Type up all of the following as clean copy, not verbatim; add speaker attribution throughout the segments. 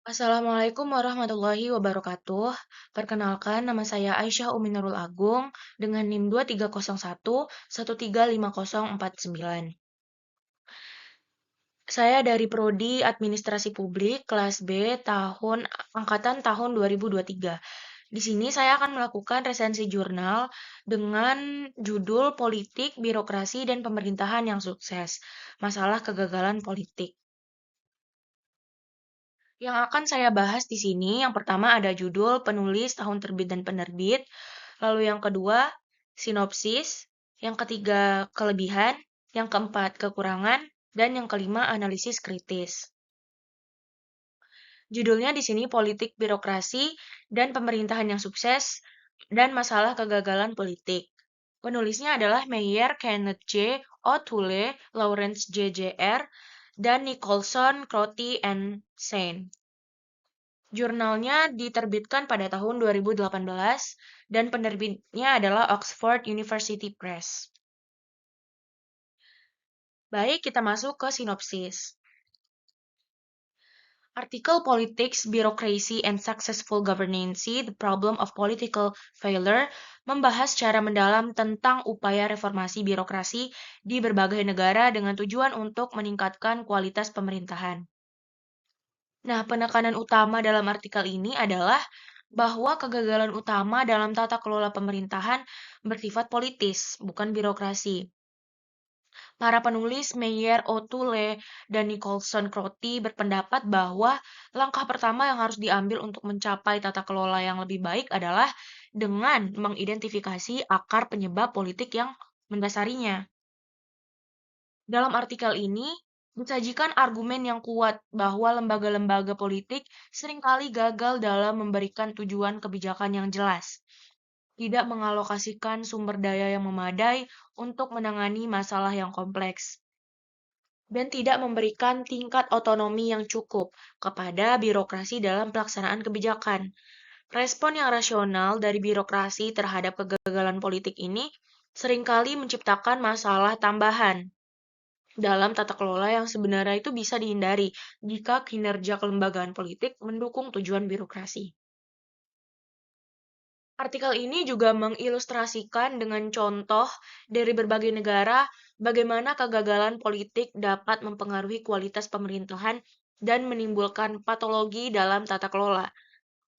Speaker 1: Assalamualaikum warahmatullahi wabarakatuh. Perkenalkan, nama saya Aisyah Umi Nurul Agung dengan NIM 2301 135049. Saya dari Prodi Administrasi Publik kelas B angkatan tahun 2023. Di sini saya akan melakukan resensi jurnal dengan judul Politik, Birokrasi, dan Pemerintahan yang Sukses. Masalah kegagalan politik. Yang akan saya bahas di sini, yang pertama ada judul, penulis, tahun terbit dan penerbit. Lalu yang kedua, sinopsis. Yang ketiga, kelebihan. Yang keempat, kekurangan. Dan yang kelima, analisis kritis. Judulnya di sini politik, birokrasi, dan pemerintahan yang sukses, dan masalah kegagalan politik. Penulisnya adalah Meyer, Kenneth J. O'Toole, Lawrence J.J.R., dan Nicholson, Crotty, and Sain. Jurnalnya diterbitkan pada tahun 2018 dan penerbitnya adalah Oxford University Press. Baik, kita masuk ke sinopsis. Artikel Politics, Bureaucracy, and Successful Governance, The Problem of Political Failure, membahas secara mendalam tentang upaya reformasi birokrasi di berbagai negara dengan tujuan untuk meningkatkan kualitas pemerintahan. Nah, penekanan utama dalam artikel ini adalah bahwa kegagalan utama dalam tata kelola pemerintahan bersifat politis, bukan birokrasi. Para penulis Meyer, O'Toole, dan Nicholson Crotty berpendapat bahwa langkah pertama yang harus diambil untuk mencapai tata kelola yang lebih baik adalah dengan mengidentifikasi akar penyebab politik yang mendasarinya. Dalam artikel ini, disajikan argumen yang kuat bahwa lembaga-lembaga politik seringkali gagal dalam memberikan tujuan kebijakan yang jelas, tidak mengalokasikan sumber daya yang memadai untuk menangani masalah yang kompleks, dan tidak memberikan tingkat otonomi yang cukup kepada birokrasi dalam pelaksanaan kebijakan. Respon yang rasional dari birokrasi terhadap kegagalan politik ini seringkali menciptakan masalah tambahan dalam tata kelola yang sebenarnya itu bisa dihindari jika kinerja kelembagaan politik mendukung tujuan birokrasi. Artikel ini juga mengilustrasikan dengan contoh dari berbagai negara bagaimana kegagalan politik dapat mempengaruhi kualitas pemerintahan dan menimbulkan patologi dalam tata kelola.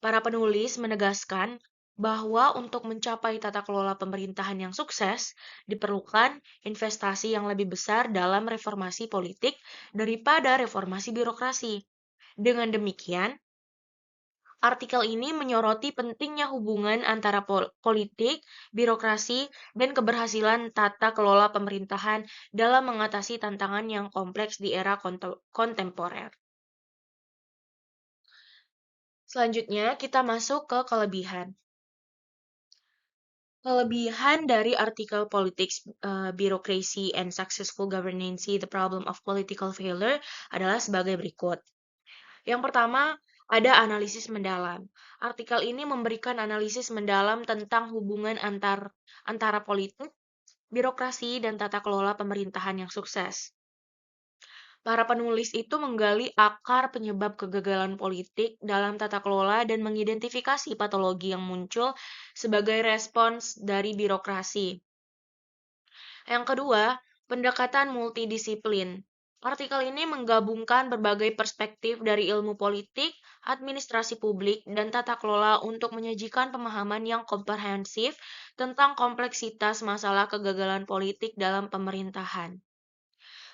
Speaker 1: Para penulis menegaskan bahwa untuk mencapai tata kelola pemerintahan yang sukses, diperlukan investasi yang lebih besar dalam reformasi politik daripada reformasi birokrasi. Dengan demikian, artikel ini menyoroti pentingnya hubungan antara politik, birokrasi, dan keberhasilan tata kelola pemerintahan dalam mengatasi tantangan yang kompleks di era kontemporer. Selanjutnya, kita masuk ke kelebihan. Kelebihan dari artikel Politics, Bureaucracy, and Successful Governance, The Problem of Political Failure adalah sebagai berikut. Yang pertama, ada analisis mendalam. Artikel ini memberikan analisis mendalam tentang hubungan antara politik, birokrasi, dan tata kelola pemerintahan yang sukses. Para penulis itu menggali akar penyebab kegagalan politik dalam tata kelola dan mengidentifikasi patologi yang muncul sebagai respons dari birokrasi. Yang kedua, pendekatan multidisiplin. Artikel ini menggabungkan berbagai perspektif dari ilmu politik, administrasi publik, dan tata kelola untuk menyajikan pemahaman yang komprehensif tentang kompleksitas masalah kegagalan politik dalam pemerintahan.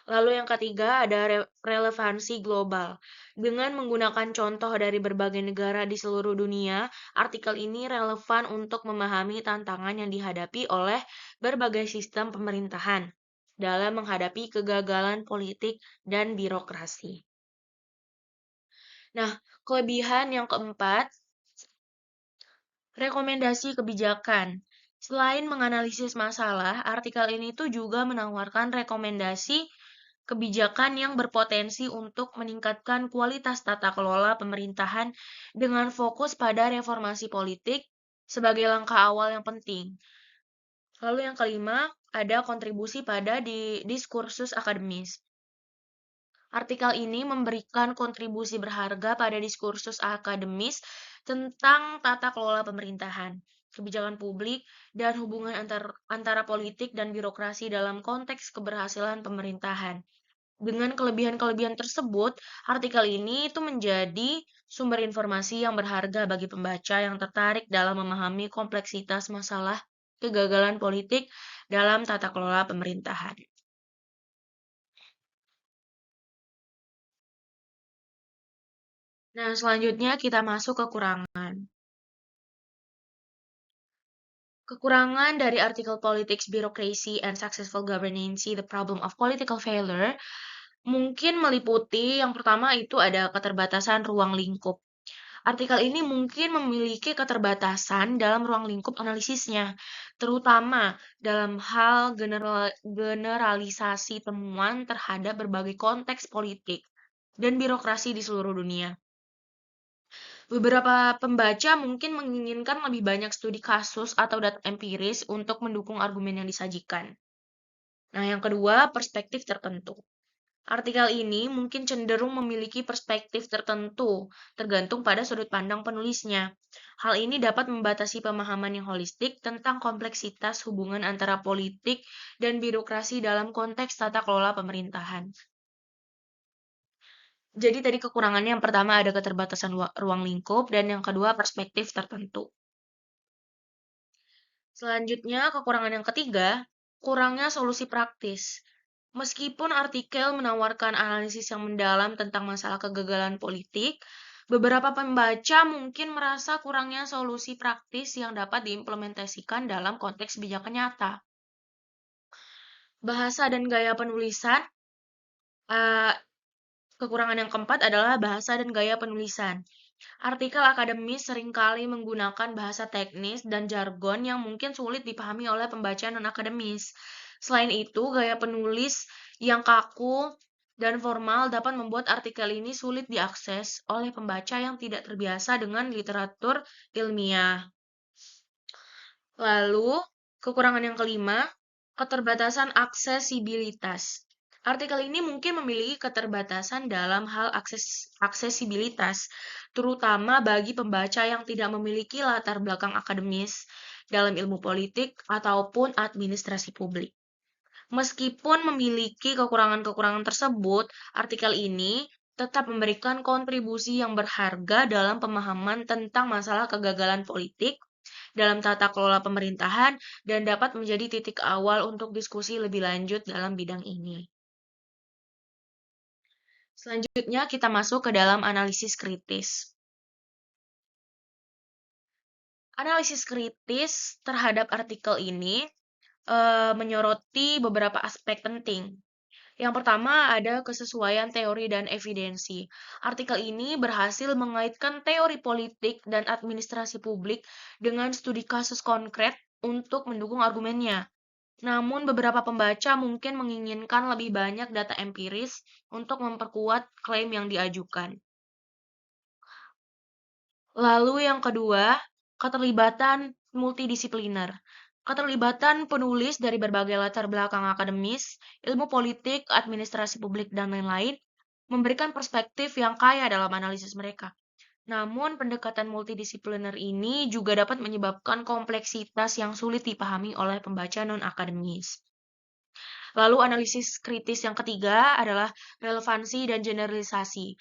Speaker 1: Lalu yang ketiga ada relevansi global. Dengan menggunakan contoh dari berbagai negara di seluruh dunia, artikel ini relevan untuk memahami tantangan yang dihadapi oleh berbagai sistem pemerintahan dalam menghadapi kegagalan politik dan birokrasi. Nah, kelebihan yang keempat, rekomendasi kebijakan. Selain menganalisis masalah, artikel ini tuh juga menawarkan rekomendasi kebijakan yang berpotensi untuk meningkatkan kualitas tata kelola pemerintahan dengan fokus pada reformasi politik sebagai langkah awal yang penting. Lalu yang kelima, ada kontribusi pada diskursus akademis. Artikel ini memberikan kontribusi berharga pada diskursus akademis tentang tata kelola pemerintahan, kebijakan publik, dan hubungan antara politik dan birokrasi dalam konteks keberhasilan pemerintahan. Dengan kelebihan-kelebihan tersebut, artikel ini itu menjadi sumber informasi yang berharga bagi pembaca yang tertarik dalam memahami kompleksitas masalah kegagalan politik dalam tata kelola pemerintahan. Nah, selanjutnya kita masuk kekurangan. Kekurangan dari artikel Politics, Bureaucracy, and Successful Governance, The Problem of Political Failure, mungkin meliputi yang pertama itu ada keterbatasan ruang lingkup. Artikel ini mungkin memiliki keterbatasan dalam ruang lingkup analisisnya, terutama dalam hal generalisasi temuan terhadap berbagai konteks politik dan birokrasi di seluruh dunia. Beberapa pembaca mungkin menginginkan lebih banyak studi kasus atau data empiris untuk mendukung argumen yang disajikan. Nah, yang kedua, perspektif tertentu. Artikel ini mungkin cenderung memiliki perspektif tertentu, tergantung pada sudut pandang penulisnya. Hal ini dapat membatasi pemahaman yang holistik tentang kompleksitas hubungan antara politik dan birokrasi dalam konteks tata kelola pemerintahan. Jadi tadi kekurangannya yang pertama ada keterbatasan ruang lingkup dan yang kedua perspektif tertentu. Selanjutnya, kekurangan yang ketiga, kurangnya solusi praktis. Meskipun artikel menawarkan analisis yang mendalam tentang masalah kegagalan politik, beberapa pembaca mungkin merasa kurangnya solusi praktis yang dapat diimplementasikan dalam konteks kebijakan nyata. Bahasa dan gaya penulisan, eh, kekurangan yang keempat adalah bahasa dan gaya penulisan. Artikel akademis seringkali menggunakan bahasa teknis dan jargon yang mungkin sulit dipahami oleh pembaca non-akademis. Selain itu, gaya penulis yang kaku dan formal dapat membuat artikel ini sulit diakses oleh pembaca yang tidak terbiasa dengan literatur ilmiah. Lalu, kekurangan yang kelima, keterbatasan aksesibilitas. Artikel ini mungkin memiliki keterbatasan dalam hal aksesibilitas, terutama bagi pembaca yang tidak memiliki latar belakang akademis dalam ilmu politik ataupun administrasi publik. Meskipun memiliki kekurangan-kekurangan tersebut, artikel ini tetap memberikan kontribusi yang berharga dalam pemahaman tentang masalah kegagalan politik dalam tata kelola pemerintahan dan dapat menjadi titik awal untuk diskusi lebih lanjut dalam bidang ini. Selanjutnya kita masuk ke dalam analisis kritis. Analisis kritis terhadap artikel ini menyoroti beberapa aspek penting. Yang pertama ada kesesuaian teori dan evidensi. Artikel ini berhasil mengaitkan teori politik dan administrasi publik dengan studi kasus konkret untuk mendukung argumennya. Namun beberapa pembaca mungkin menginginkan lebih banyak data empiris untuk memperkuat klaim yang diajukan. Lalu yang kedua, keterlibatan multidisipliner. Keterlibatan penulis dari berbagai latar belakang akademis, ilmu politik, administrasi publik, dan lain-lain memberikan perspektif yang kaya dalam analisis mereka. Namun, pendekatan multidisipliner ini juga dapat menyebabkan kompleksitas yang sulit dipahami oleh pembaca non-akademis. Lalu, analisis kritis yang ketiga adalah relevansi dan generalisasi.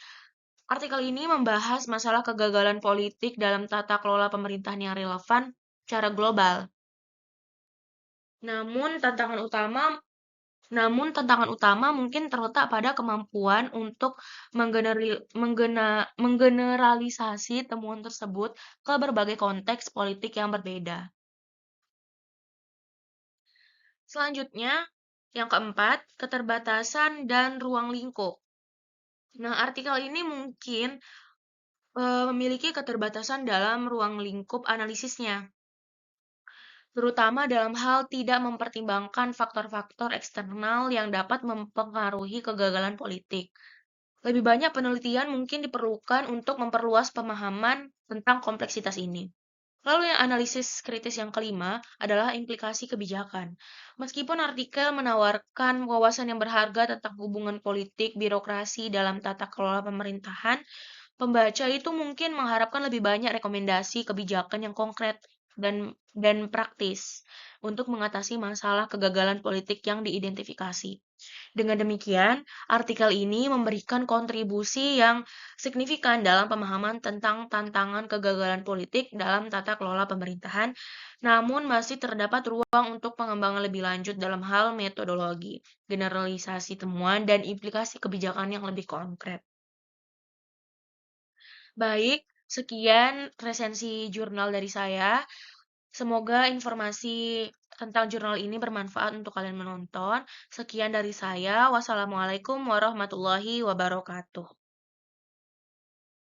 Speaker 1: Artikel ini membahas masalah kegagalan politik dalam tata kelola pemerintahan yang relevan secara global. Namun tantangan utama mungkin terletak pada kemampuan untuk menggeneralisasi temuan tersebut ke berbagai konteks politik yang berbeda. Selanjutnya, yang keempat, keterbatasan dan ruang lingkup. Nah, artikel ini mungkin memiliki keterbatasan dalam ruang lingkup analisisnya, terutama dalam hal tidak mempertimbangkan faktor-faktor eksternal yang dapat mempengaruhi kegagalan politik. Lebih banyak penelitian mungkin diperlukan untuk memperluas pemahaman tentang kompleksitas ini. Lalu yang analisis kritis yang kelima adalah implikasi kebijakan. Meskipun artikel menawarkan wawasan yang berharga tentang hubungan politik, birokrasi dalam tata kelola pemerintahan, pembaca itu mungkin mengharapkan lebih banyak rekomendasi kebijakan yang konkret dan praktis untuk mengatasi masalah kegagalan politik yang diidentifikasi. Dengan demikian, artikel ini memberikan kontribusi yang signifikan dalam pemahaman tentang tantangan kegagalan politik dalam tata kelola pemerintahan, namun masih terdapat ruang untuk pengembangan lebih lanjut dalam hal metodologi, generalisasi temuan, dan implikasi kebijakan yang lebih konkret. Baik, sekian resensi jurnal dari saya. Semoga informasi tentang jurnal ini bermanfaat untuk kalian menonton. Sekian dari saya. Wassalamualaikum warahmatullahi wabarakatuh.